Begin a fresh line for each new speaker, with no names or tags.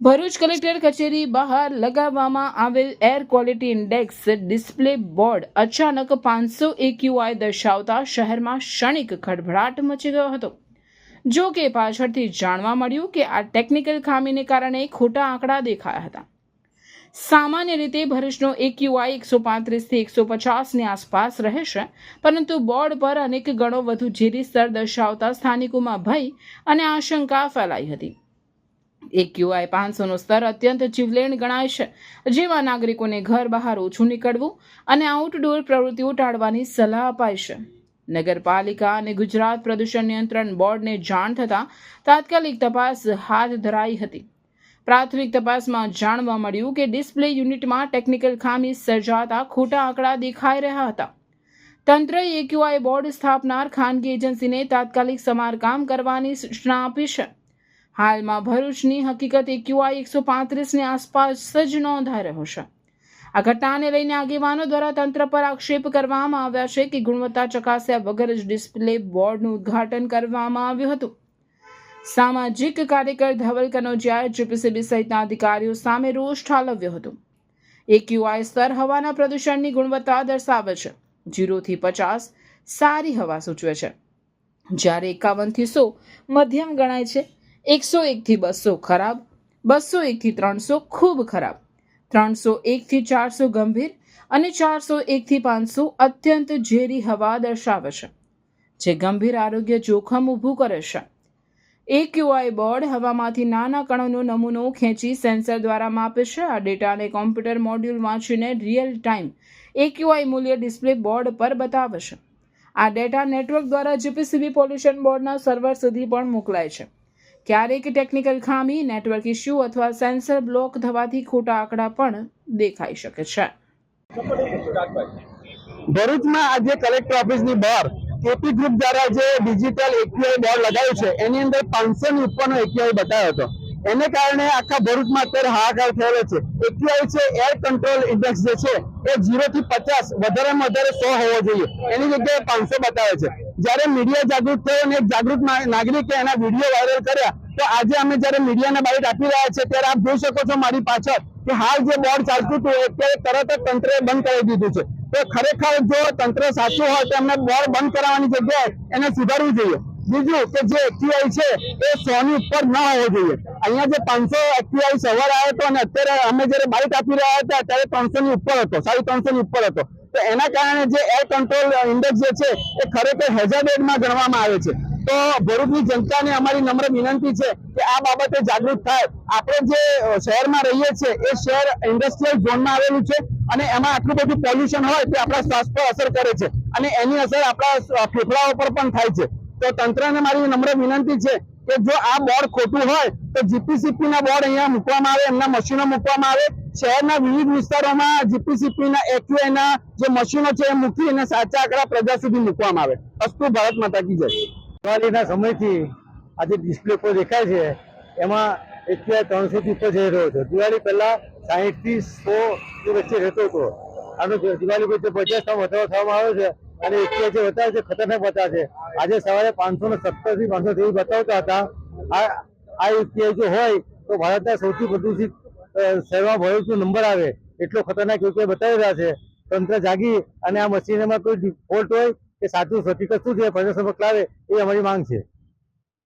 Bharuch collector કચેરી બહાર લગાવવામાં આવેલ air quality index display board અચાનક 500 AQI દર્શાવતા શહેરમાં ક્ષણિક ખળભળાટ મચી ગયો હતો। જો કે પાછળથી જાણવા મળ્યું કે આ ટેકનિકલ ખામીને કારણે ખોટા આંકડા દેખાયા હતા। સામાન્ય રીતે ભરૂચનો AQI 135 થી 150ની આસપાસ રહેશે, પરંતુ બોર્ડ પર અનેક ગણો વધુ ઝેરી સ્તર દર્શાવતા સ્થાનિકોમાં ભય અને આશંકા ફેલાઈ હતી। AQI 500નો સ્તર અત્યંત જીવલેણ ગણાય છે, જેમાં નાગરિકોને ઘર બહાર ઓછું નીકળવું અને આઉટડોર પ્રવૃત્તિઓ ટાળવાની સલાહ અપાઈ છે। નગરપાલિકા અને ગુજરાત પ્રદૂષણ નિયંત્રણ બોર્ડને જાણ થતાં તાત્કાલિક તપાસ હાથ ધરાઈ હતી। પ્રાથમિક તપાસમાં જાણવા મળ્યું કે ડિસ્પ્લે યુનિટમાં ટેકનિકલ ખામી સર્જાતા ખોટા આંકડા દેખાઈ રહ્યા હતા। તંત્રએ AQI બોર્ડ સ્થાપનાર ખાનગી એજન્સીને તાત્કાલિક સમારકામ કરવાની સૂચના આપી છે। હાલમાં ભરૂચની હકીકત AQI 135ની આસપાસ જ નોંધાઈ રહ્યો છે। આ ઘટનાને લઈને આગેવાનો દ્વારા તંત્ર પર આક્ષેપ કરવામાં આવ્યા છે કે ગુણવત્તા ચકાસ્યા વગર જ ડિસ્પ્લે બોર્ડનું ઉદ્ઘાટન કરવામાં આવ્યું હતું। સામાજિક કાર્યકર ધવલ કનોજિયાએ GPCB સહિતના અધિકારીઓ સામે રોષ ઠાલવ્યો હતો। AQI સ્તર હવાના પ્રદૂષણની ગુણવત્તા દર્શાવે છે। 0 થી 50 સારી હવા સૂચવે છે, જ્યારે 51 થી 100 મધ્યમ ગણાય છે। 101 થી 200 ખરાબ, 201 થી 300 ખૂબ ખરાબ, 301 થી 400 ગંભીર અને 401 થી 500 અત્યંત ઝેરી હવા દર્શાવે છે, જે ગંભીર આરોગ્ય જોખમ ઊભું કરે છે। AQI બોર્ડ હવામાંથી નાના કણોનો નમૂનો ખેંચી સેન્સર દ્વારા માપે છે। આ ડેટાને કોમ્પ્યુટર મોડ્યુલ વાંચીને રિયલ ટાઈમ AQI મૂલ્ય ડિસ્પ્લે બોર્ડ પર બતાવે છે। આ ડેટા નેટવર્ક દ્વારા GPCB પોલ્યુશન બોર્ડના સર્વર સુધી પણ મોકલાય છે। ક્યારેક ટેકનિકલ ખામી, નેટવર્ક ઇસ્યુ અથવા સેન્સર બ્લોક થવાથી ખોટા આંકડા પણ દેખાઈ શકે છે।
ભરૂચમાં આજે કલેક્ટર ઓફિસની બહાર કેપી ગ્રુપ દ્વારા જે ડિજિટલ AQI બોર્ડ લગાવ્યું છે, એની અંદર 500 ની ઉપરનો AQI બતાવ્યો હતો। એને કારણે આખા ભરૂચમાં અત્યારે હાહાકાર થયેલો છે। AQI છે એર કંટ્રોલ ઇન્ડેક્સ જે છે એ 0 થી 50 વધારેમાં વધારે 100 હોવો જોઈએ, એની જગ્યાએ 500 બતાવે છે। જ્યારે મીડિયા જાગૃત થયો અને એક જાગૃત નાગરિકે એના વિડીયો વાયરલ કર્યા, તો આજે અમે જ્યારે મીડિયાને બાઇટ આપી રહ્યા છે ત્યારે આપ જોઈ શકો છો મારી પાછળ કે હાલ જે બોર્ડ ચાલતું હતું અત્યારે તરત જ તંત્રએ બંધ કરી દીધું છે। તો ખરેખર જો તંત્ર સાચું હોય તો એમને બોર્ડ બંધ કરાવવાની જગ્યાએ એને સુધારવું જોઈએ। બીજું કે જે AQI છે એ 100 ની ઉપર ન હોવો જોઈએ। અહીંયા જે 500 AQI સવારે આવ્યો હતો અને અત્યારે અમે જ્યારે બાઇટ આપી રહ્યા હતા ત્યારે 300 ની ઉપર હતો, 350 ની ઉપર હતો। તો એના કારણે જે એર કંટ્રોલ ઇન્ડેક્સ જે છે એ ખરેખર હેઝાર્ડમાં ગણવામાં આવે છે। તો ભરૂચની જનતાને અમારી નમ્ર વિનંતી છે કે આ બાબતે જાગૃત થાય। આપણે જે શહેરમાં રહીએ છીએ એ શહેર ઇન્ડસ્ટ્રીયલ ઝોનમાં આવેલું છે અને એમાં આટલું બધું પોલ્યુશન હોય તે આપણા સ્વાસ્થ્ય પર અસર કરે છે અને એની અસર આપણા ફેફડાઓ પર પણ થાય છે। તો તંત્રને મારી નમ્ર વિનંતી છે કે જો આ બોર્ડ ખોટું હોય તો GPCB ના બોર્ડ અહીંયા મૂકવામાં આવે, એમના મશીનો મૂકવામાં આવે। શહેરના વિવિધ વિસ્તારોમાં GPCB ના AQI ના જે મશીનો છે એ મૂકી અને સાચા આંકડા પ્રજા સુધી મૂકવામાં આવે। અસ્તુ ભારત માતા કી જય। દિવાળીના સમયથી આજે ડિસ્પ્લે પર દેખાય છે એમાં AQI 300 થી ઉપર જઈ રહ્યો છે। દિવાળી પહેલા 60 થી 100 ની વચ્ચે રહેતો હતો, આનો દિવાળી પછી 50 વધારો થવામાં આવ્યો છે અને AQI જે બતાવે છે ખતરનાક બતાવે છે। આજે સવારે 570 થી 530 બતાવતા હતા। આ AQI જો હોય તો ભારતના સૌથી પ્રદૂષિત શહેરમાં ભરૂચનો નંબર આવે એટલો ખતરનાક AQI બતાવી રહ્યા છે। તંત્ર જાગી અને આ મશીનમાં કોઈ ફોલ્ટ હોય કે સાચું હકીકત શું છે પ્રજા સમક્ષ લાવે એ અમારી માંગ છે।